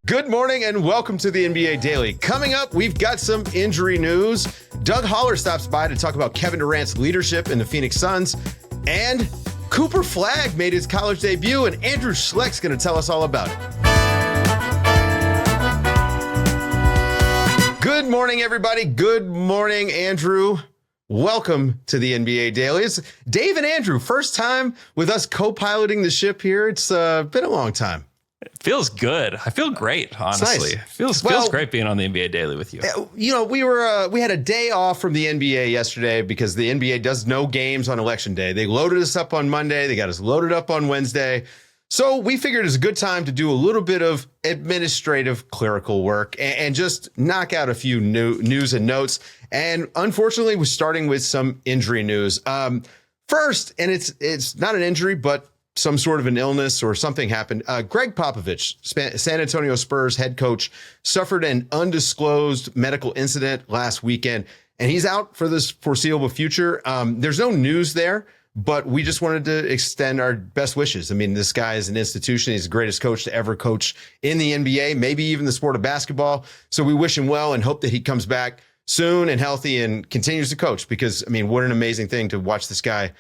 Good morning and welcome to the NBA Daily. Coming up, we've got some injury news. Doug Holler stops by to talk about Kevin Durant's leadership in the Phoenix Suns. And Cooper Flagg made his college debut, and Andrew Schlecht's going to tell us all about it. Good morning, everybody. Good morning, Andrew. Welcome to the NBA Daily. It's Dave and Andrew, first time with us co-piloting the ship here. It's been a long time. It feels good. I feel great, honestly. Nice. Feels great being on the NBA Daily with you. You know, we had a day off from the NBA yesterday because the NBA does no games on Election Day. They loaded us up on Monday. They got us loaded up on Wednesday. So we figured it's a good time to do a little bit of administrative clerical work and just knock out a few news and notes. And unfortunately, we're starting with some injury news. First, and it's not an injury, but some sort of an illness or something happened. Greg Popovich, San Antonio Spurs head coach, suffered an undisclosed medical incident last weekend, and he's out for this foreseeable future. There's no news there, but we just wanted to extend our best wishes. I mean, this guy is an institution. He's the greatest coach to ever coach in the NBA, maybe even the sport of basketball. So we wish him well and hope that he comes back soon and healthy and continues to coach because, I mean, what an amazing thing to watch this guy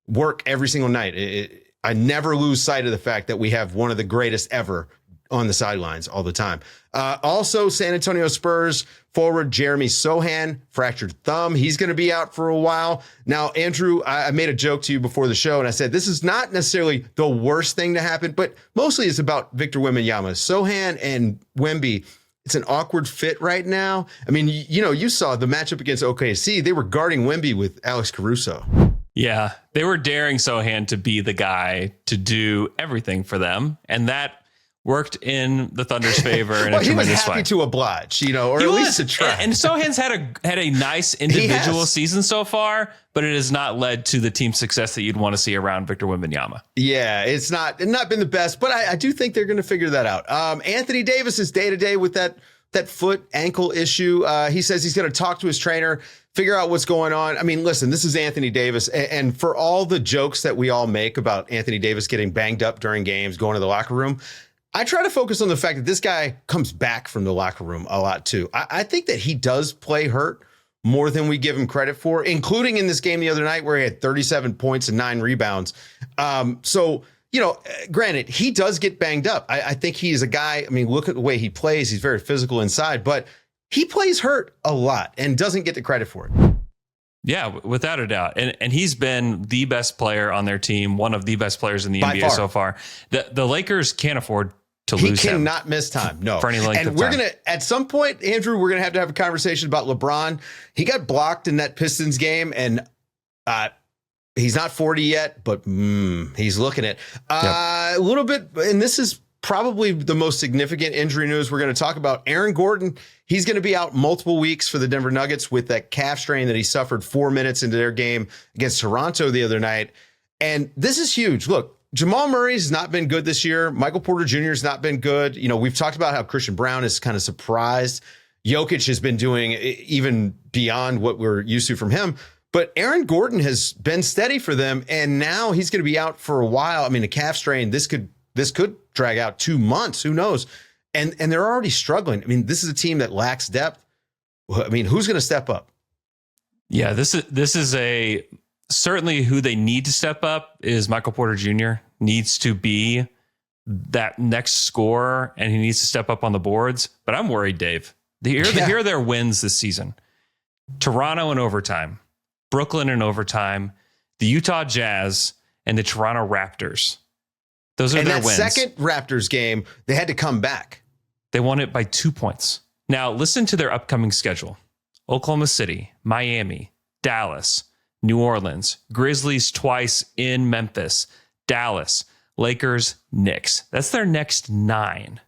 work every single night. I never lose sight of the fact that we have one of the greatest ever on the sidelines all the time. Also, San Antonio Spurs forward Jeremy Sohan, fractured thumb. He's going to be out for a while. Now, Andrew, I made a joke to you before the show, and I said this is not necessarily the worst thing to happen, but mostly it's about Victor Wembanyama. Sohan and Wemby, it's an awkward fit right now. I mean, you saw the matchup against OKC. They were guarding Wemby with Alex Caruso. Yeah, they were daring Sohan to be the guy to do everything for them, and that worked in the Thunder's favor in a tremendous way. He was happy to oblige, or at least to try. And Sohan's had a nice individual season so far, but it has not led to the team success that you'd want to see around Victor Wembanyama. Yeah, it's not been the best, but I do think they're going to figure that out. Anthony Davis is day-to-day with that foot ankle issue. He says he's going to talk to his trainer, figure out what's going on. I mean, listen, this is Anthony Davis. And for all the jokes that we all make about Anthony Davis getting banged up during games, going to the locker room, I try to focus on the fact that this guy comes back from the locker room a lot, too. I think that he does play hurt more than we give him credit for, including in this game the other night where he had 37 points and 9 rebounds. Granted, he does get banged up. I think he's a guy. I mean, look at the way he plays. He's very physical inside, but he plays hurt a lot and doesn't get the credit for it. Yeah, without a doubt. And he's been the best player on their team, one of the best players in the NBA far. so far. The Lakers can't afford to lose him. He cannot miss time. No. For any length of time. And we're going to, at some point, Andrew, we're going to have a conversation about LeBron. He got blocked in that Pistons game, and he's not 40 yet, but he's looking at a little bit. And this is probably the most significant injury news we're going to talk about. Aaron Gordon, he's going to be out multiple weeks for the Denver Nuggets with that calf strain that he suffered 4 minutes into their game against Toronto the other night. And this is huge. Look, Jamal Murray's not been good this year. Michael Porter Jr. has not been good. We've talked about how Christian Brown is kind of surprised. Jokic has been doing even beyond what we're used to from him. But Aaron Gordon has been steady for them, and now he's going to be out for a while. I mean, a calf strain, this could drag out 2 months. Who knows? And they're already struggling. I mean, this is a team that lacks depth. I mean, who's going to step up? Yeah, this is certainly who they need to step up is Michael Porter Jr. needs to be that next scorer, and he needs to step up on the boards. But I'm worried, Dave. Here are their wins this season. Toronto in overtime, Brooklyn in overtime, the Utah Jazz, and the Toronto Raptors. Those are their wins. And that second Raptors game, they had to come back. They won it by 2 points. Now, listen to their upcoming schedule. Oklahoma City, Miami, Dallas, New Orleans, Grizzlies twice in Memphis, Dallas, Lakers, Knicks. That's their next 9.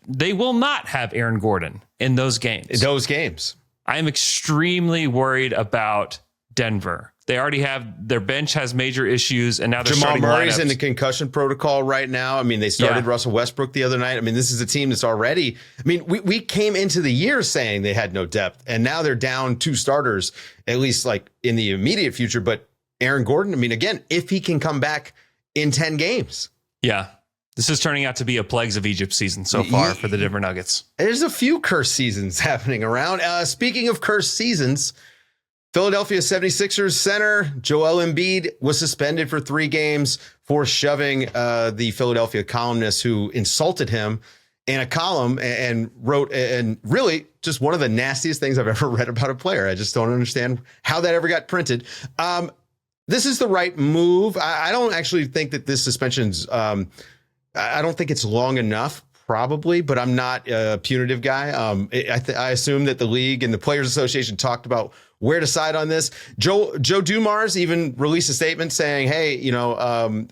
They will not have Aaron Gordon in those games. I am extremely worried about Denver. They already have their bench has major issues, and now they're Jamal starting Murray's lineups. in the concussion protocol right now. I mean, they started Russell Westbrook the other night. I mean, this is a team that's already. I mean, we came into the year saying they had no depth, and now they're down 2 starters, at least like in the immediate future. But Aaron Gordon, I mean, again, if he can come back in 10 games. Yeah. This is turning out to be a Plagues of Egypt season so far for the Denver Nuggets. There's a few cursed seasons happening around. Speaking of cursed seasons, Philadelphia 76ers center Joel Embiid was suspended for 3 games for shoving the Philadelphia columnist who insulted him in a column and wrote, and really just one of the nastiest things I've ever read about a player. I just don't understand how that ever got printed. This is the right move. I don't actually think that this suspension's, I don't think it's long enough, probably, but I'm not a punitive guy. I assume that the league and the Players Association talked about where to side on this. Joe Dumars even released a statement saying, hey,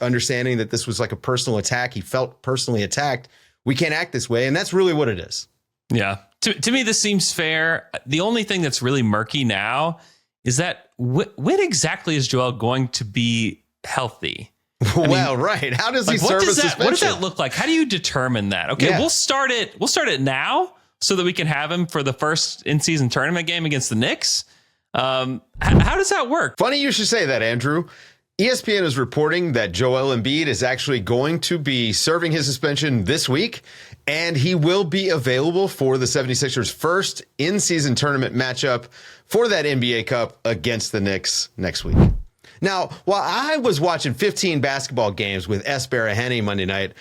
understanding that this was like a personal attack. He felt personally attacked. We can't act this way. And that's really what it is. Yeah. To me, this seems fair. The only thing that's really murky now is that when exactly is Joel going to be healthy? Well, right. How does he serve a suspension? What does that look like? How do you determine that? Okay, Yeah. we'll start it now so that we can have him for the first in-season tournament game against the Knicks. How does that work? Funny you should say that, Andrew. ESPN is reporting that Joel Embiid is actually going to be serving his suspension this week, and he will be available for the 76ers' first in-season tournament matchup for that NBA Cup against the Knicks next week. Now, while I was watching 15 basketball games with S. Baraheni Monday night,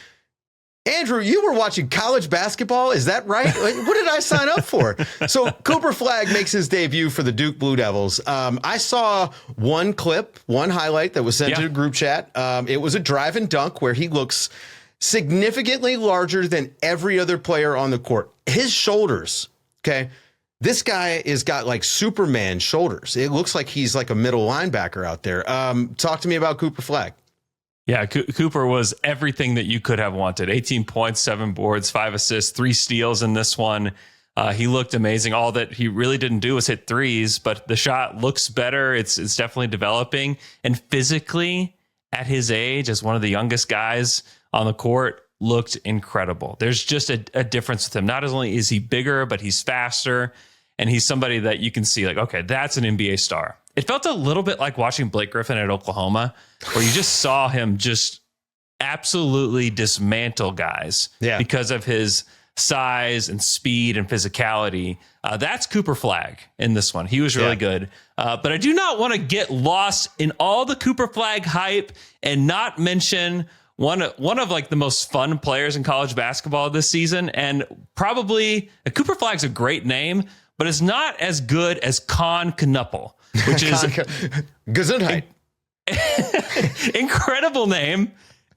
Andrew, you were watching college basketball. Is that right? What did I sign up for? So Cooper Flagg makes his debut for the Duke Blue Devils. I saw one highlight that was sent to a group chat. It was a drive and dunk where he looks significantly larger than every other player on the court. His shoulders, okay? This guy has got like Superman shoulders. It looks like he's like a middle linebacker out there. Talk to me about Cooper Flagg. Yeah, Cooper was everything that you could have wanted. 18 points, 7 boards, 5 assists, 3 steals in this one. He looked amazing. All that he really didn't do was hit threes, but the shot looks better. It's definitely developing. And physically, at his age, as one of the youngest guys on the court, looked incredible. There's just a difference with him. Not only is he bigger, but he's faster. And he's somebody that you can see like, okay, that's an NBA star. It felt a little bit like watching Blake Griffin at Oklahoma, where you just saw him just absolutely dismantle guys because of his size and speed and physicality. That's Cooper Flagg in this one. He was really good. But I do not want to get lost in all the Cooper Flagg hype and not mention one of like the most fun players in college basketball this season. And probably Cooper Flagg's a great name, but it's not as good as Con Knuppel, which is Gesundheit. Incredible name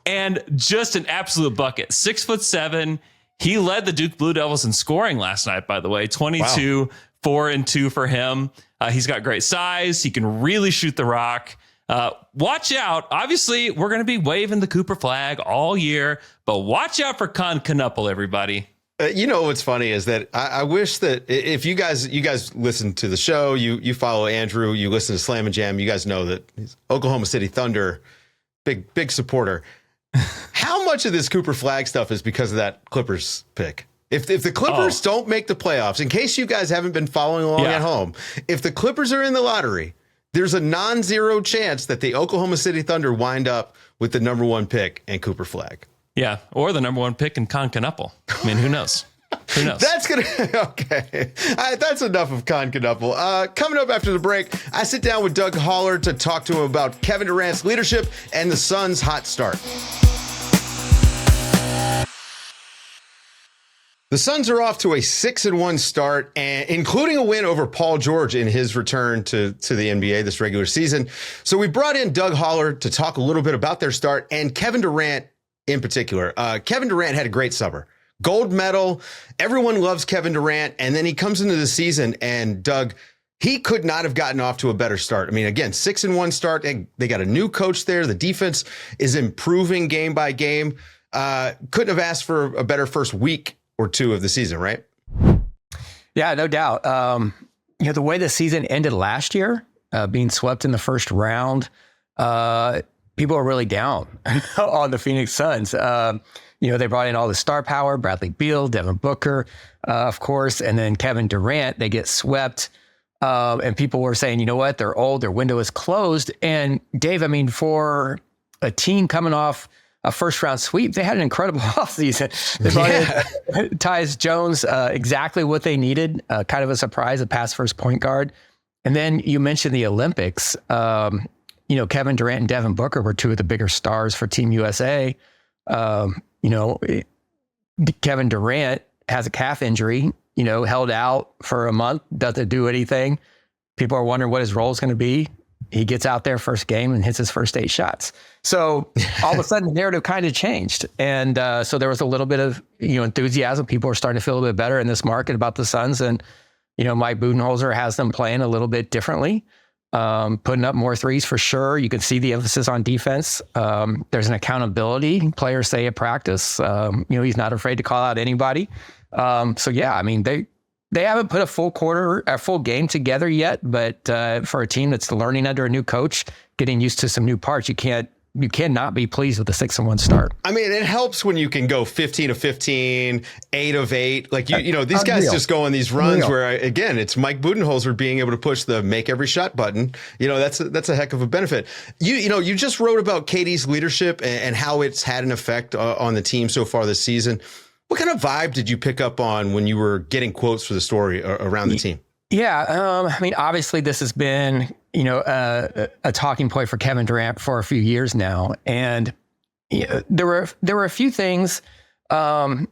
and just an absolute bucket. 6'7". He led the Duke Blue Devils in scoring last night, by the way. 22, 4-2 for him. He's got great size. He can really shoot the rock. Watch out. Obviously, we're going to be waving the Cooper Flagg all year, but watch out for Con Knuppel, everybody. What's funny is that I wish that if you guys listen to the show, you follow Andrew, you listen to Slam and Jam, you guys know that he's Oklahoma City Thunder, big supporter. How much of this Cooper Flagg stuff is because of that Clippers pick? If the Clippers don't make the playoffs, in case you guys haven't been following along at home, if the Clippers are in the lottery, there's a non-zero chance that the Oklahoma City Thunder wind up with the number 1 pick and Cooper Flagg. Yeah, or the number 1 pick in Con Knuppel. I mean, who knows? Who knows? That's going to... Okay. That's enough of Con Knuppel. Coming up after the break, I sit down with Doug Holler to talk to him about Kevin Durant's leadership and the Suns' hot start. The Suns are off to a 6-1 start, and including a win over Paul George in his return to the NBA this regular season. So we brought in Doug Holler to talk a little bit about their start and Kevin Durant in particular. Kevin Durant had a great summer. Gold medal. Everyone loves Kevin Durant. And then he comes into the season, and Doug, he could not have gotten off to a better start. I mean, again, 6-1 start. They got a new coach there. The defense is improving game by game. Couldn't have asked for a better first week or two of the season, right? Yeah, no doubt. The way the season ended last year, being swept in the first round, people are really down on the Phoenix Suns. They brought in all the star power, Bradley Beal, Devin Booker, of course, and then Kevin Durant. They get swept. And people were saying, you know what, they're old, their window is closed. And Dave, I mean, for a team coming off a first round sweep. They had an incredible offseason. They brought in Tyus Jones, exactly what they needed, kind of a surprise, a pass first point guard. And then you mentioned the Olympics. Kevin Durant and Devin Booker were two of the bigger stars for Team USA. Kevin Durant has a calf injury, held out for a month, doesn't do anything. People are wondering what his role is going to be. He gets out there first game and hits his first 8 shots. So all of a sudden the narrative kind of changed. And so there was a little bit of, enthusiasm. People are starting to feel a bit better in this market about the Suns. And, Mike Budenholzer has them playing a little bit differently, putting up more threes for sure. You can see the emphasis on defense. There's an accountability. Players say at practice, he's not afraid to call out anybody. They haven't put a full game together yet, but for a team that's learning under a new coach, getting used to some new parts, you cannot be pleased with the 6-1 start. I mean, it helps when you can go 15 of 15, 8 of 8. Like these guys just go on these runs where again, it's Mike Budenholzer being able to push the make every shot button. That's a heck of a benefit. You just wrote about KD's leadership and how it's had an effect on the team so far this season. What kind of vibe did you pick up on when you were getting quotes for the story around the team? Yeah. Obviously this has been, a talking point for Kevin Durant for a few years now. And there were a few things that,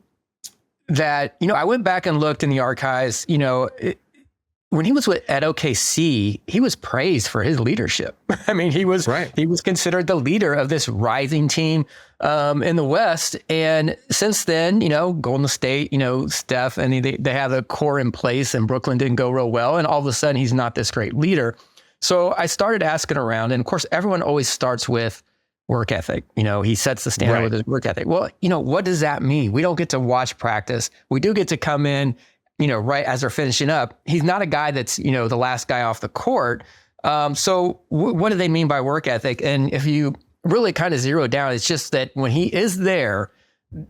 I went back and looked in the archives, when he was at OKC, he was praised for his leadership. He was considered the leader of this rising team in the West. And since then, Golden State, Steph, and they have a core in place, and Brooklyn didn't go real well. And all of a sudden, he's not this great leader. So I started asking around, and of course, everyone always starts with work ethic. He sets the standard with his work ethic. Well, what does that mean? We don't get to watch practice. We do get to come in, right as they're finishing up. He's not a guy that's, the last guy off the court. So what do they mean by work ethic? And if you really kind of zero down, it's just that when he is there,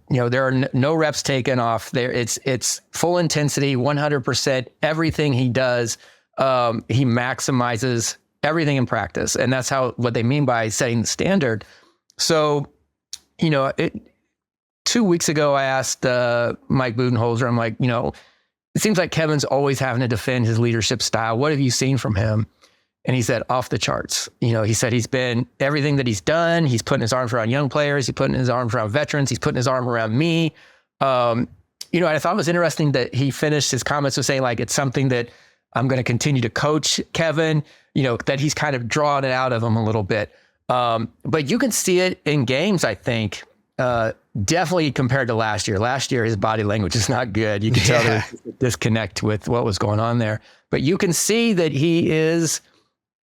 there are no reps taken off there. It's full intensity, 100%. Everything he does, he maximizes everything in practice. And that's what they mean by setting the standard. So, 2 weeks ago, I asked Mike Budenholzer, I'm like, it seems like Kevin's always having to defend his leadership style. What have you seen from him? And he said, off the charts. He said he's been everything that he's done. He's putting his arms around young players. He's putting his arms around veterans. He's putting his arm around me. And I thought it was interesting that he finished his comments with saying, like, it's something that I'm going to continue to coach Kevin, that he's kind of drawing it out of him a little bit. But you can see it in games, I think, definitely compared to last year. Last year, his body language is not good. You can tell there's a disconnect with what was going on there. But you can see that he is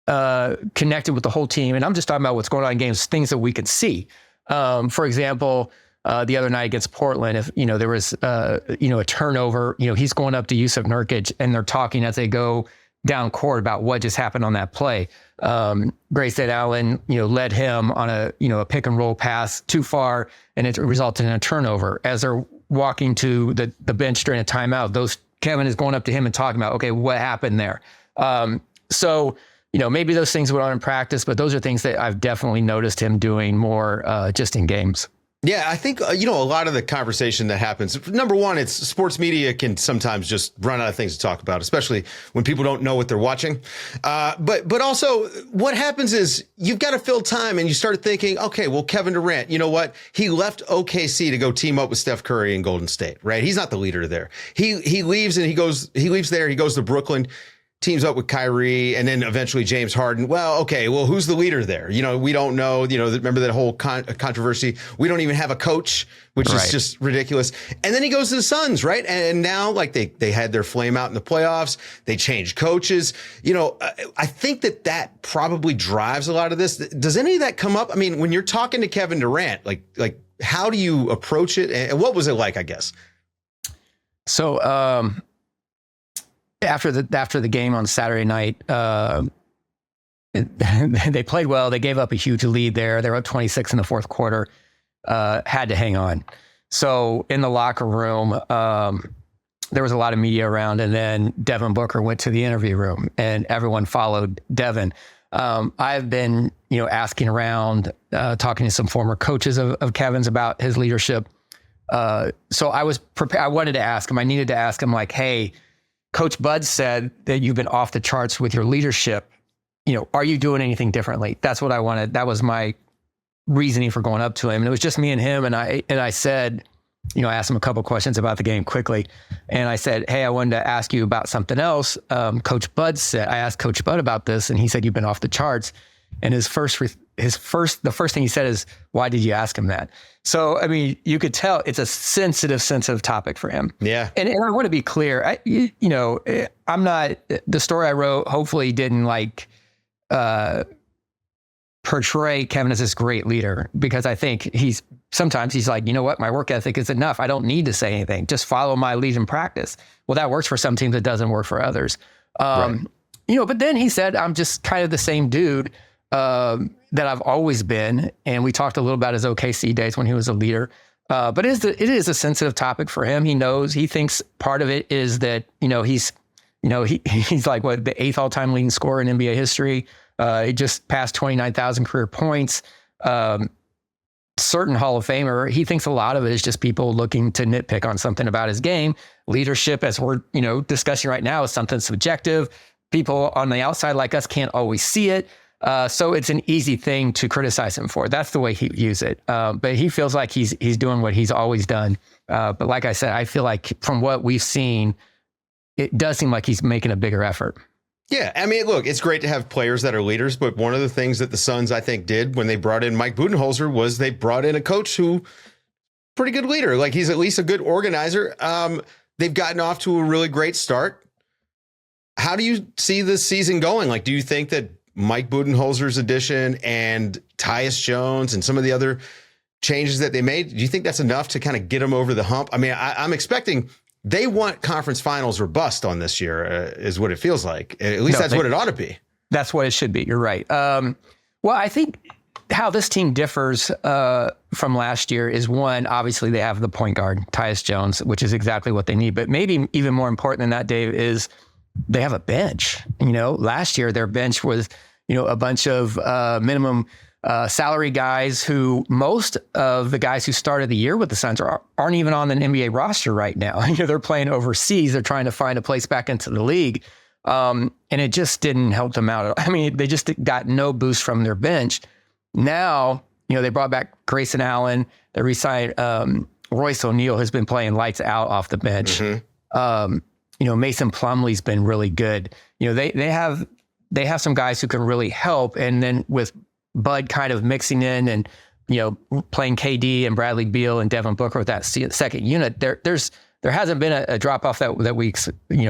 connected with the whole team. And I'm just talking about what's going on in games, things that we can see. For example, the other night against Portland, if there was a turnover, he's going up to Yusuf Nurkic, and they're talking as they go down court about what just happened on that play. Grayson Allen, led him on a pick and roll pass too far, and it resulted in a turnover. As they're walking to the bench during a timeout, Kevin is going up to him and talking about, okay, what happened there? So maybe those things went on in practice, but those are things that I've definitely noticed him doing more just in games. Yeah, I think, a lot of the conversation that happens, number one, it's sports media can sometimes just run out of things to talk about, especially when people don't know what they're watching. But also what happens is you've got to fill time, and you start thinking, okay, well, Kevin Durant, you know what? He left OKC to go team up with Steph Curry in Golden State, right? He's not the leader there. He leaves and he leaves there. He goes to Brooklyn, teams up with Kyrie, and then eventually James Harden. Well, okay, well, who's the leader there? We don't know. Remember that whole controversy? We don't even have a coach, which is just ridiculous. And then he goes to the Suns, right? And now, like, they had their flame out in the playoffs. They changed coaches. I think that probably drives a lot of this. Does any of that come up? I mean, when you're talking to Kevin Durant, like how do you approach it? And what was it like, I guess? So, after the game on Saturday night, they played well. They gave up a huge lead there. They were up 26 in the fourth quarter, had to hang on. So in the locker room, there was a lot of media around, and then Devin Booker went to the interview room, and everyone followed Devin. I've been, asking around, talking to some former coaches of Kevin's about his leadership. So I was prepared. I wanted to ask him. I needed to ask him, like, hey, Coach Bud said that you've been off the charts with your leadership. Are you doing anything differently? That's what I wanted. That was my reasoning for going up to him. And it was just me and him. And I said, I asked him a couple of questions about the game quickly. And I said, hey, I wanted to ask you about something else. Coach Bud said, I asked Coach Bud about this, and he said, you've been off the charts. And the first thing he said is, why did you ask him that? So, I mean, you could tell it's a sensitive topic for him. Yeah. And I want to be clear, I'm not, the story I wrote hopefully didn't portray Kevin as this great leader, because I think sometimes he's like, you know what, my work ethic is enough. I don't need to say anything. Just follow my lead in practice. Well, that works for some teams. It doesn't work for others. Right. But then he said, I'm just kind of the same dude that I've always been. And we talked a little about his OKC days when he was a leader. But it is a sensitive topic for him. He thinks part of it is that, he's like the 8th all-time leading scorer in NBA history. He just passed 29,000 career points. Certain Hall of Famer. He thinks a lot of it is just people looking to nitpick on something about his game. Leadership, as we're, discussing right now, is something subjective. People on the outside like us can't always see it. So it's an easy thing to criticize him for. That's the way he views it. But he feels like he's doing what he's always done. But like I said, I feel like from what we've seen, it does seem like he's making a bigger effort. Yeah, I mean, look, it's great to have players that are leaders, but one of the things that the Suns, I think, did when they brought in Mike Budenholzer was they brought in a coach who, pretty good leader. Like, he's at least a good organizer. They've gotten off to a really great start. How do you see this season going? Like, do you think that Mike Budenholzer's addition and Tyus Jones and some of the other changes that they made, do you think that's enough to kind of get them over the hump? I mean, I'm expecting they want conference finals or bust on this year, is what it feels like. At least that's what it ought to be. That's what it should be. You're right. Well, I think how this team differs from last year is, one, obviously they have the point guard, Tyus Jones, which is exactly what they need. But maybe even more important than that, Dave, is they have a bench. Last year their bench was, a bunch of minimum salary guys who most of the guys who started the year with the Suns aren't even on an NBA roster right now. They're playing overseas. They're trying to find a place back into the league. And it just didn't help them out. I mean, they just got no boost from their bench. Now, they brought back Grayson Allen. They re-signed Royce O'Neal, who's been playing lights out off the bench. Mm-hmm. Mason Plumlee's been really good. They have some guys who can really help. And then with Bud kind of mixing in and, playing KD and Bradley Beal and Devin Booker with that second unit, there hasn't been a drop off that we,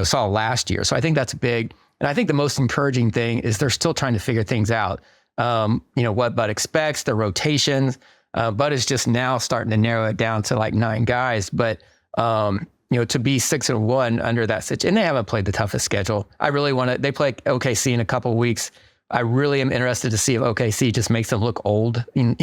saw last year. So I think that's big. And I think the most encouraging thing is they're still trying to figure things out. What Bud expects, the rotations. Bud is just now starting to narrow it down to like 9 guys. But, to be 6-1 under that situation, and they haven't played the toughest schedule. I really they play OKC in a couple of weeks. I really am interested to see if OKC just makes them look old, and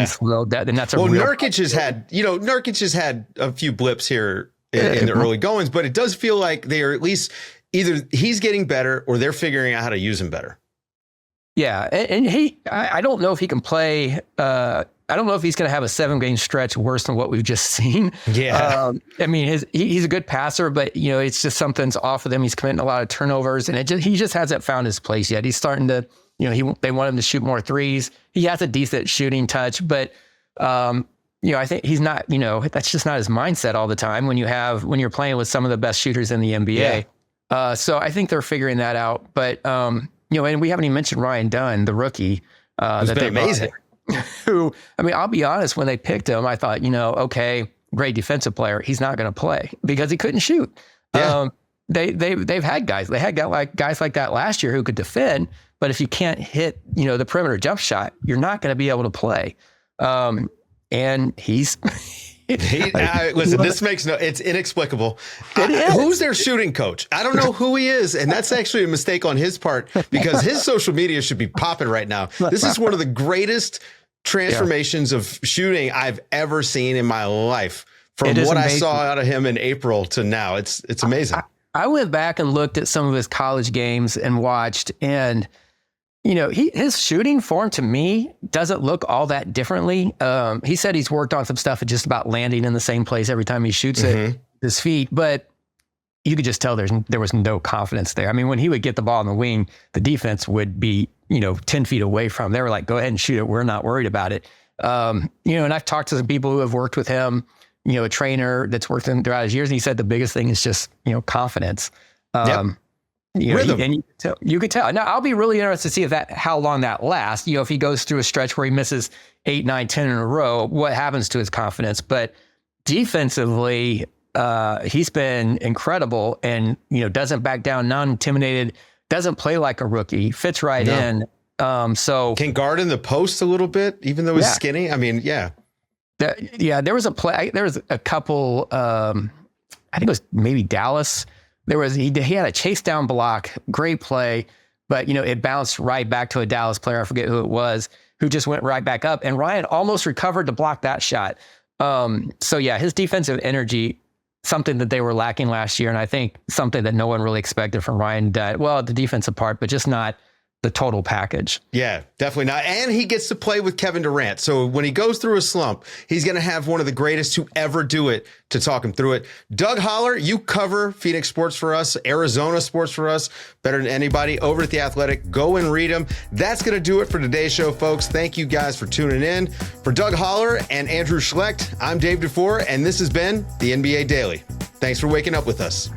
slow. And that's Nurkic has had a few blips here in the early goings, but it does feel like they are at least either he's getting better or they're figuring out how to use him better. Yeah, and I don't know if he can play. I don't know if he's going to have a 7-game stretch worse than what we've just seen. Yeah. I mean, he's a good passer, but it's just something's off with him. He's committing a lot of turnovers, and he just hasn't found his place yet. He's starting to, they want him to shoot more threes. He has a decent shooting touch, but I think he's not. That's just not his mindset all the time when you're playing with some of the best shooters in the NBA. Yeah. So I think they're figuring that out. But and we haven't even mentioned Ryan Dunn, the rookie. That's been amazing. Who, I mean, I'll be honest, when they picked him, I thought, okay, great defensive player. He's not going to play because he couldn't shoot. Yeah. They've had guys. They had guys like that last year who could defend, but if you can't hit, the perimeter jump shot, you're not going to be able to play. And he's listen, this makes it's inexplicable. Who's their shooting coach? I don't know who he is. And that's actually a mistake on his part because his social media should be popping right now. This is one of the greatest transformations of shooting I've ever seen in my life from what I saw out of him in April to now. It's amazing. I went back and looked at some of his college games and watched, and his shooting form to me doesn't look all that differently. He said he's worked on some stuff at just about landing in the same place every time he shoots it, his feet, but you could just tell there was no confidence there. I mean, when he would get the ball in the wing, the defense would be, 10 feet away from him. They were like, go ahead and shoot it. We're not worried about it. And I've talked to some people who have worked with him, a trainer that's worked with him throughout his years. And he said the biggest thing is just, confidence. Rhythm. And you could tell. Now, I'll be really interested to see how long that lasts. If he goes through a stretch where he misses 8, 9, 10 in a row, what happens to his confidence? But defensively, he's been incredible and, doesn't back down, not intimidated, doesn't play like a rookie, fits right in. So can guard in the post a little bit, even though he's skinny. I mean, there was a play. There was a couple, I think it was maybe Dallas. He had a chase down block, great play, but it bounced right back to a Dallas player. I forget who it was, who just went right back up, and Ryan almost recovered to block that shot. His defensive energy, something that they were lacking last year, and I think something that no one really expected from Ryan. The defensive part, but just not the total package. Yeah, definitely not. And he gets to play with Kevin Durant. So when he goes through a slump, he's going to have one of the greatest to ever do it to talk him through it. Doug Holler, you cover Phoenix sports for us, Arizona sports for us, better than anybody over at The Athletic. Go and read them. That's going to do it for today's show, folks. Thank you guys for tuning in. For Doug Holler and Andrew Schlecht, I'm Dave DuFour, and this has been the NBA Daily. Thanks for waking up with us.